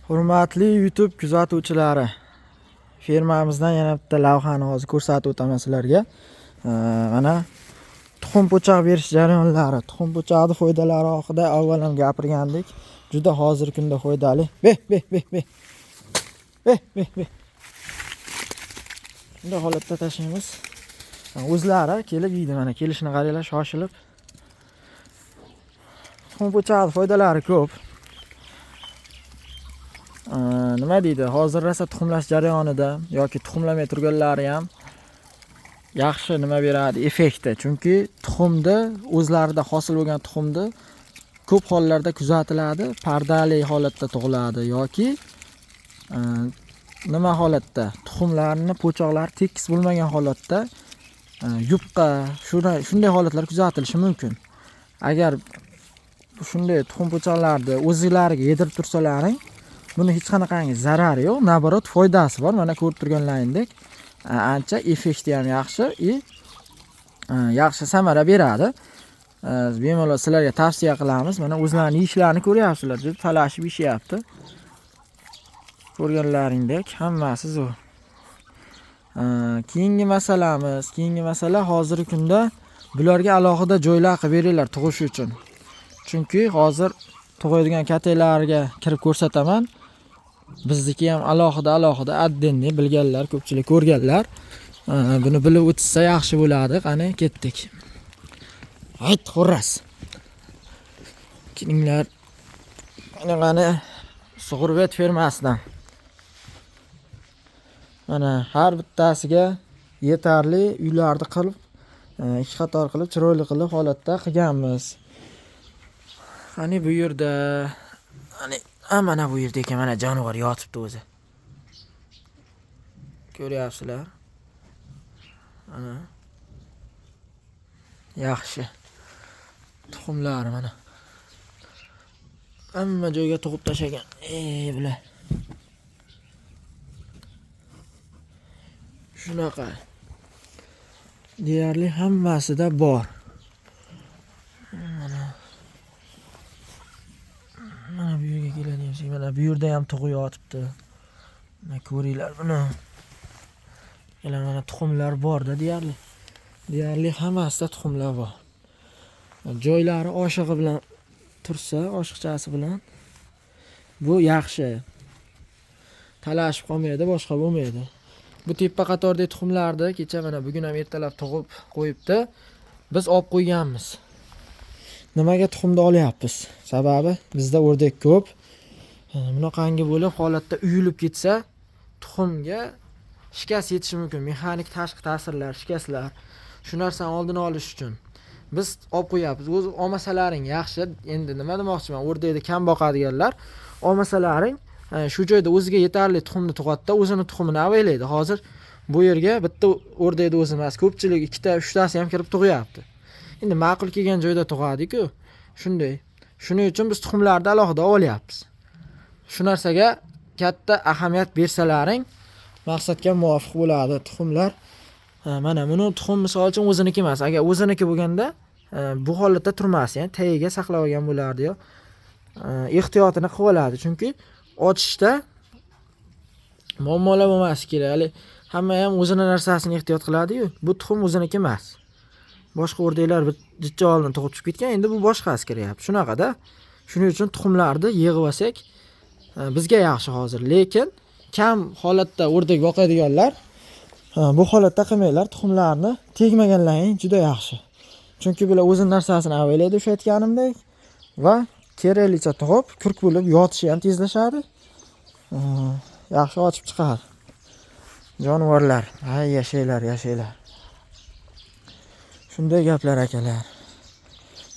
Hurmatli YouTube kuzatuvchilari, fermamizdan yana bitta lavhani hozir ko'rsatib o'taman sizlarga. Mana tuxum po'choq berish jarayonlari, tuxum po'choqning foydalari haqida avval ham gapirgandik. Juda hozirgi kunda foydali. Be. Shunday holatda tashlaymiz. O'zlari kelib yeydi, mana kelishini qaranglar, shoshilib. Tuxum po'choqning foydalari ko'p. Nima deydi? Hozir rosa tuxumlash jarayonida yoki tuxumlamay turganlari ham yaxshi nima beradi? Effektni. Chunki tuxumda o'zlarida hosil bo'lgan tuxumda ko'p hollarda kuzatiladi, pardali holatda tug'iladi yoki nima holatda? Tuxumlarni po'choqlar tekis bo'lmagan holatda yupqa, shunday holatlar kuzatilishi mumkin. Agar shunday tuxum po'choqlarni o'zlariga yedirib tursalaring, buni hech qanaqangi zarari yo'q, naborot foydasi bor. Mana ko'rib turganlaringdek, ancha effekti ham yaxshi, yaxshi samara beradi. Bemalol sizlarga tavsiya qilamiz. Mana o'zlarining ishlarini ko'ryapsizlar, juda talashib ishyapti. Ko'rganlaringdek, hammasi zo'r. Keyingi masala hozirgi kunda bularga alohida joylar qilib beringlar tug'ish uchun. Chunki hozir tug'adigan katelarga kirib ko'rsataman. Bizniki ham alohida addenni bilganlar, ko'pchilik ko'rganlar. Buni bilib o'tsa yaxshi bo'ladi. Qani ketdik. Hayt, xurras. Kelinglar. Mana Sug'urvet fermasidan. Mana har bittasiga yetarli uylarni qilib, ikki qator qilib, chiroyli qilib holatda qilganmiz. Qani bu yerda, mana bu yerda ekan, mana jonivor yotibdi o'zi. Ko'ryapsizlar? Mana. Yaxshi. Tuxumlar mana. Hamma joyga tug'ib tashagan. Bular. Shunaqa. Deyarli hammasida bor. Mana bu yerga keladigan, mana bu yerda ham tug'ib yotibdi. Mana ko'ringlar buni. Mana tuxumlar bor-da deyarli. Deyarli hammasida tuxumlar bor. Joylari oshig'i bilan tursa, oshiqchasi bilan bu yaxshi. Talashib qolmaydi, boshqa bo'lmaydi. Bu tepa qatordagi tuxumlarni kecha mana bugun ham ertalab tug'ib qo'yibdi. Biz olib qo'yganmiz. Nimaga tuxumni olyapmiz? Sababi bizda o'rdak ko'p. Bunaqangi bo'lib holatda uyilib ketsa, tuxumga shikast yetishi mumkin. Mexanik tashqi ta'sirlar, shikastlar. Shu narsani oldini olish uchun biz olib qo'yapmiz. O'zi olmasalaring yaxshi. Endi nima demoqchiman? O'rdakda kam boqadiganlar, olmasalaring shu joyda o'ziga yetarli tuxumni tug'atda, o'zini tuxumini avaylaydi. Hozir bu yerga bitta o'rdakda o'zi emas, ko'pchilik ikkita, uchtasi ham kirib tug'yapti. Endi ma'qul kelgan joyda tug'adi-ku. Shunday. Shuning uchun biz tuxumlarni alohida olyapmiz. Shu narsaga katta ahamiyat bersalaring, maqsadga muvofiq bo'ladi. Tuxumlar mana buni tuxum misol uchun o'ziniki emas. Agar o'ziniki bo'lganda bu holatda turmas, ya'ni tagiga saqlab olgan bo'lardi yo. Ehtiyotini qilib oladi, chunki ochishda muammolar bo'lmasi kerak. Hamma ham o'zining narsasini ehtiyot qiladi-yu. Bu tuxum o'ziniki emas. Boshqa o'rdaklar jicha oldin tug'ib chiqib ketgan, endi bu boshqasi kiryapti. Shunaqada. Shuning uchun tuxumlarni yig'ib olsak bizga yaxshi hozir. Lekin kam holatda o'rdak boqadiganlar bu holatda qilmanglar. Tuxumlarni tegmaganlaring juda yaxshi. Chunki bular o'zining narsasini avaylaydi, o'sha aytganimdek, va keraklicha tug'ib, kurk bo'lib yotishi ham tezlashadi. Yaxshi ochib chiqadi. Jonivorlar, yashaylar. Shunday gaplar akalar.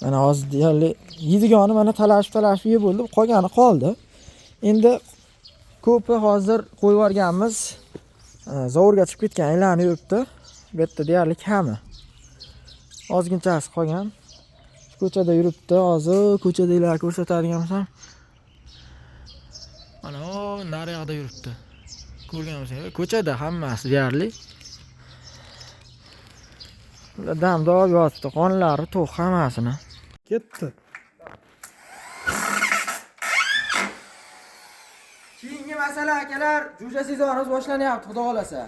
Mana hozir deyarli yedigani mana talashib yeb bo'ldi, qolgani qoldi. Endi ko'pi hozir qo'yib yuborganmiz. Zavurga chiqib ketgan, aylanib yuribdi. Bu yerda deyarli kami. Ozginchasi qolgan. Ko'chada yuribdi. Hozir ko'chadagilar ko'rsatadigan bo'lsam. Mana naryoqda yuribdi. Ko'rgan bo'lsangiz, ko'chada hammasi deyarli. Ular damdor yotibdi, qonlari to'q hammasini. Ketdi. Keyingi masala akalar, jo'ja sezonimiz boshlanyapti, xudo xolasa.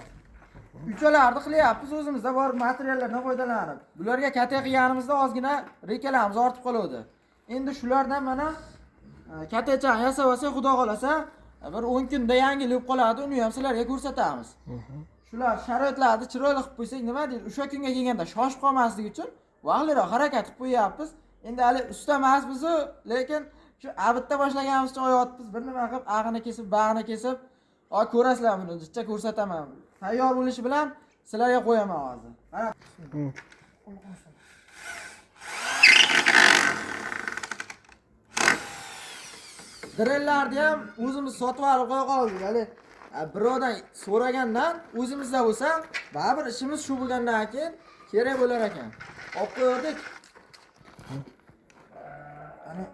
Uchalarni qilyapmiz o'zimizda bor materiallardan foydalanib. Bularga kata qilganimizda ozgina rekalamiz ortib qoladi. Endi shulardan mana katachani yasab olsak, xudo xolasa, bir 10 kunda yangilib qoladi, uni ham sizlarga ko'rsatamiz. Shular sharoitlarni chiroyli qilib qo'ysak, nima deydi? O'sha kunga kelganda shoshib qolmasligi uchun vaqtliroq harakat qilib qo'yapmiz. Endi hali usta emas biz, lekin shu avitda boshlaganimizcha oyotmiz. Bir nima qilib, ag'ini kesib, bag'ini kesib, ko'rasizlar buni, jichcha ko'rsataman. Tayyor bo'lishi bilan sizlarga qo'yaman hozir. Mana Drellarni ham o'zimiz sotib olib qo'ya qoldik. Hali birovdan so'ragandan o'zimizda bo'lsa, baribir ishimiz shu bo'lgandan keyin kerak bo'lar ekan. Olib qo'ydik. Ana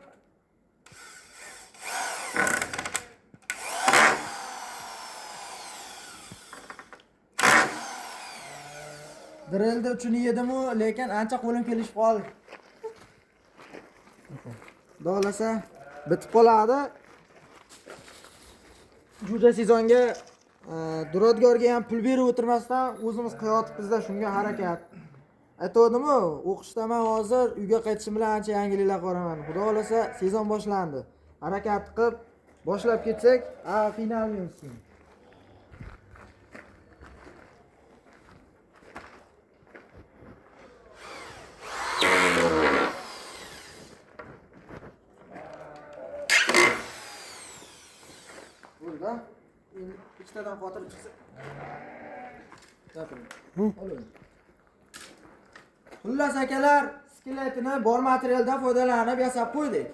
Drelda uchun yedim-u, lekin ancha qo'lim kelishib qoldi. Xo'lasa bitib qoladi. Jo'ja sezonga duradgorga ham pul berib o'tirmasdan o'zimiz qilyapmizda, shunga harakat. Aytdim-ku, o'qishdaman hozir, uyga qaytishim bilan ancha yangiliklar ko'raman. Xudo xolasa sezon boshlandi. Harakat qilib boshlab ketsak, qiynalmaymiz. Burada ikkitadan xotirib chiqsa. Gapiring. Xullas akalar, skeletini bor materialdan foydalanib yasab qo'ydik.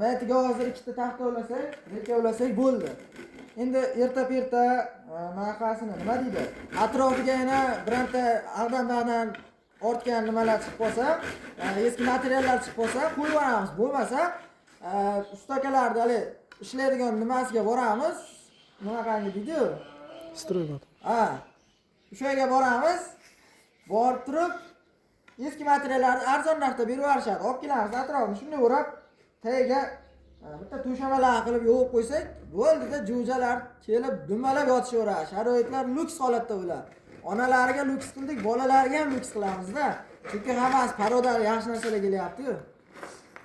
Maytiga hozir ikkita taxta ulasak, reka ulasak bo'ldi. Endi erta-perta maqasini nima deydi? Atrofiga yana bironta ag'dan-bag'dan ortgan nimalar chiqib qolsa, eski materiallar chiqib qolsa, qo'yib yuboramiz. Bo'lmasa, ustakalarni hali ishlaydigan nimasiga boramiz. Nima qanday deydi? Stroybat. O'sha yerga boramiz. Borib turib, eski materiallarni arzon narxda berib yuborishadi. Olib kelamiz, atrofini shunday o'rab, tagiga bitta to'shamalar qilib yo'q qo'ysak, bo'ldi-da, jo'jalar kelib dumalab yotishaveradi. Sharoitlar luks holatda bo'ladi. Onalariga luks qildik, bolalarga ham luks qilamiz-da. Chunki hammasi paroda yaxshi narsalar kelyapti-ku.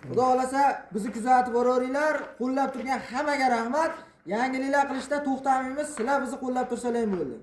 Xudo xolasa bizni kuzatib boraveringlar. Qo'llab turgan hammaga rahmat. Yangiliklar qilishda to'xtamaymiz. Sizlar bizni qo'llab tursalar ham bo'ldi.